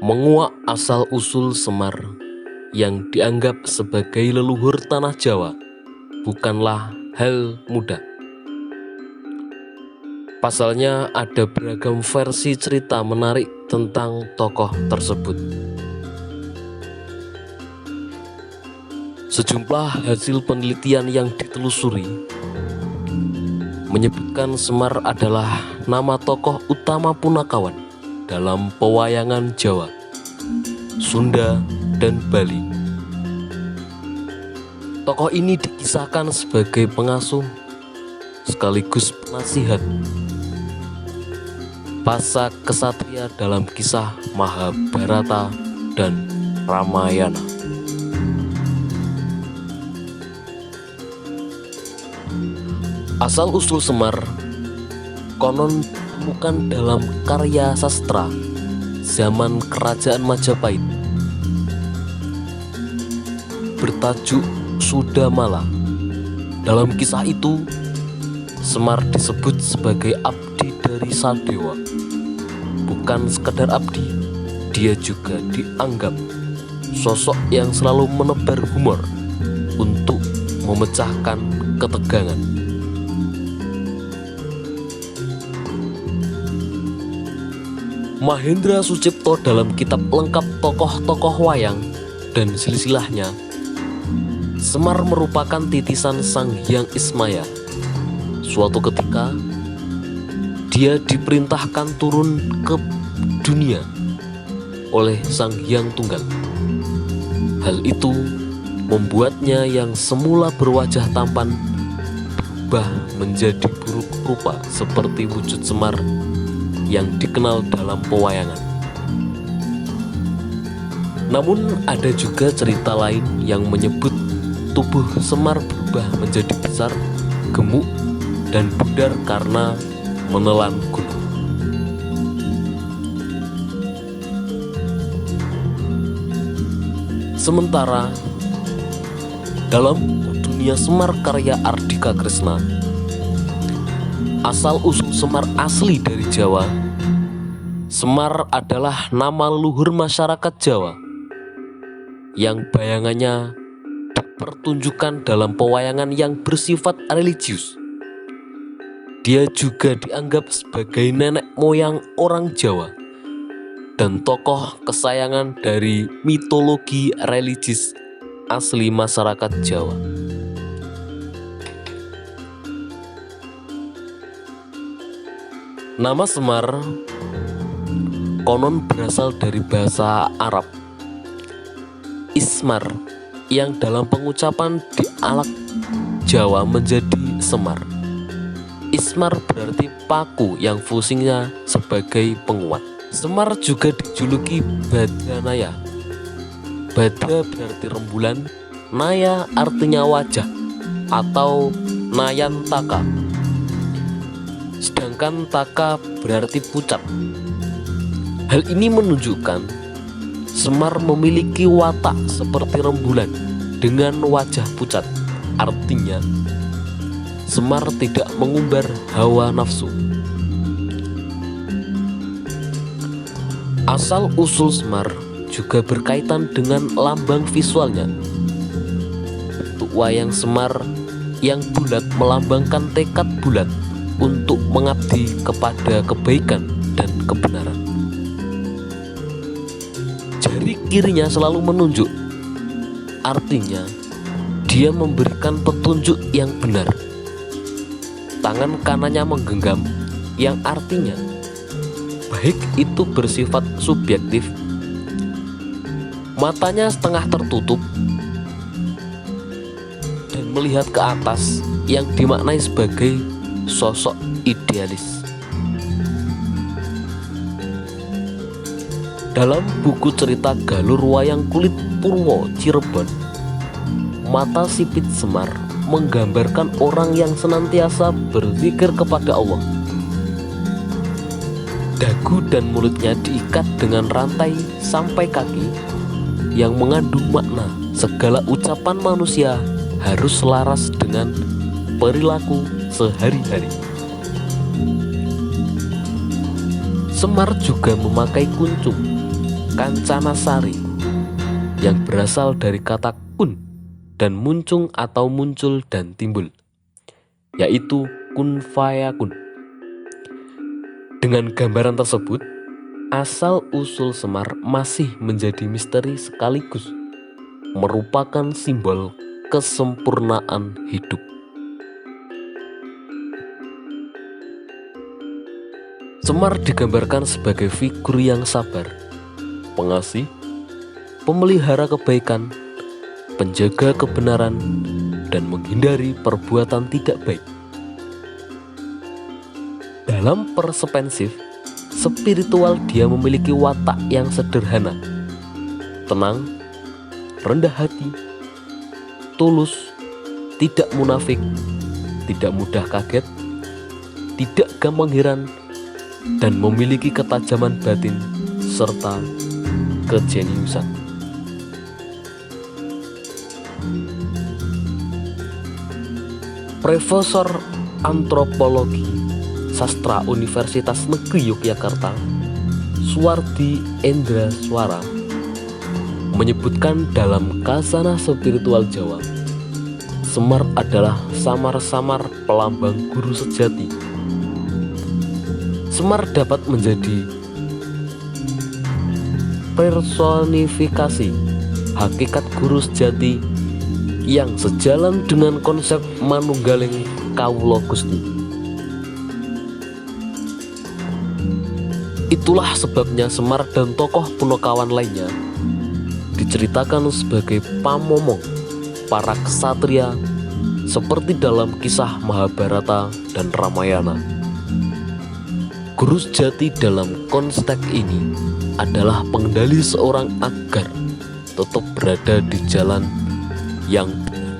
Menguak asal-usul Semar yang dianggap sebagai leluhur tanah Jawa bukanlah hal mudah. Pasalnya ada beragam versi cerita menarik tentang tokoh tersebut. Sejumlah hasil penelitian yang ditelusuri menyebutkan Semar adalah nama tokoh utama Punakawan dalam pewayangan Jawa, Sunda, dan Bali. Tokoh ini dikisahkan sebagai pengasuh sekaligus penasihat Pasa kesatria dalam kisah Mahabharata dan Ramayana. Asal-usul Semar konon ditemukan dalam karya sastra zaman Kerajaan Majapahit bertajuk Sudamala. Dalam kisah itu, Semar disebut sebagai abdi dari Sadewa. Bukan sekedar abdi, dia juga dianggap sosok yang selalu menebar humor untuk memecahkan ketegangan. Mahendra Sucipto dalam kitab lengkap tokoh-tokoh wayang dan silsilahnya, Semar merupakan titisan Sang Hyang Ismaya. Suatu ketika, dia diperintahkan turun ke dunia oleh Sang Hyang Tunggal. Hal itu membuatnya yang semula berwajah tampan berubah menjadi buruk rupa seperti wujud Semar yang dikenal dalam pewayangan. Namun ada juga cerita lain yang menyebut tubuh Semar berubah menjadi besar, gemuk, dan pudar karena menelan gunung. Sementara dalam dunia Semar karya Ardika Kresna, asal-usul Semar asli dari Jawa. Semar adalah nama leluhur masyarakat Jawa yang bayangannya dipertunjukkan dalam pewayangan yang bersifat religius. Dia juga dianggap sebagai nenek moyang orang Jawa dan tokoh kesayangan dari mitologi religius asli masyarakat Jawa. Nama Semar konon berasal dari bahasa Arab Ismar yang dalam pengucapan dialek Jawa menjadi Semar. Ismar berarti paku yang fungsinya sebagai penguat. Semar juga dijuluki Badranaya. Badra berarti rembulan, Naya artinya wajah atau Nayantaka. Sedangkan Taka berarti pucat. Hal ini menunjukkan Semar memiliki watak seperti rembulan dengan wajah pucat. Artinya Semar tidak mengumbar hawa nafsu. Asal-usul Semar juga berkaitan dengan lambang visualnya. Bentuk wayang Semar yang bulat melambangkan tekad bulat untuk mengabdi kepada kebaikan dan kebenaran. Jari kirinya selalu menunjuk, artinya dia memberikan petunjuk yang benar. Tangan kanannya menggenggam, yang artinya baik itu bersifat subjektif. Matanya setengah tertutup dan melihat ke atas, yang dimaknai sebagai sosok idealis. Dalam buku cerita Galur Wayang Kulit Purwo Cirebon, mata sipit Semar menggambarkan orang yang senantiasa berzikir kepada Allah. Dagu dan mulutnya diikat dengan rantai sampai kaki yang mengandung makna segala ucapan manusia harus selaras dengan perilaku sehari-hari. Semar juga memakai kuncung Kancanasari yang berasal dari kata kun dan muncung atau muncul dan timbul, yaitu kun fayakun. Dengan gambaran tersebut, asal-usul Semar masih menjadi misteri sekaligus merupakan simbol kesempurnaan hidup. Semar digambarkan sebagai figur yang sabar, pengasih, pemelihara kebaikan, penjaga kebenaran, dan menghindari perbuatan tidak baik. Dalam persepensif spiritual, dia memiliki watak yang sederhana, tenang, rendah hati, tulus, tidak munafik, tidak mudah kaget, tidak gampang heran, dan memiliki ketajaman batin serta kejeniusan. Profesor Antropologi Sastra Universitas Negeri Yogyakarta, Suwardi Endra Swara, menyebutkan dalam Khazanah Spiritual Jawa, Semar adalah samar-samar pelambang guru sejati. Semar dapat menjadi personifikasi hakikat guru sejati yang sejalan dengan konsep manunggaling kawula Gusti. Itulah sebabnya Semar dan tokoh Punokawan lainnya diceritakan sebagai pamomong para ksatria seperti dalam kisah Mahabharata dan Ramayana. Guru sejati dalam konteks ini adalah pengendali seorang agar tetap berada di jalan yang benar.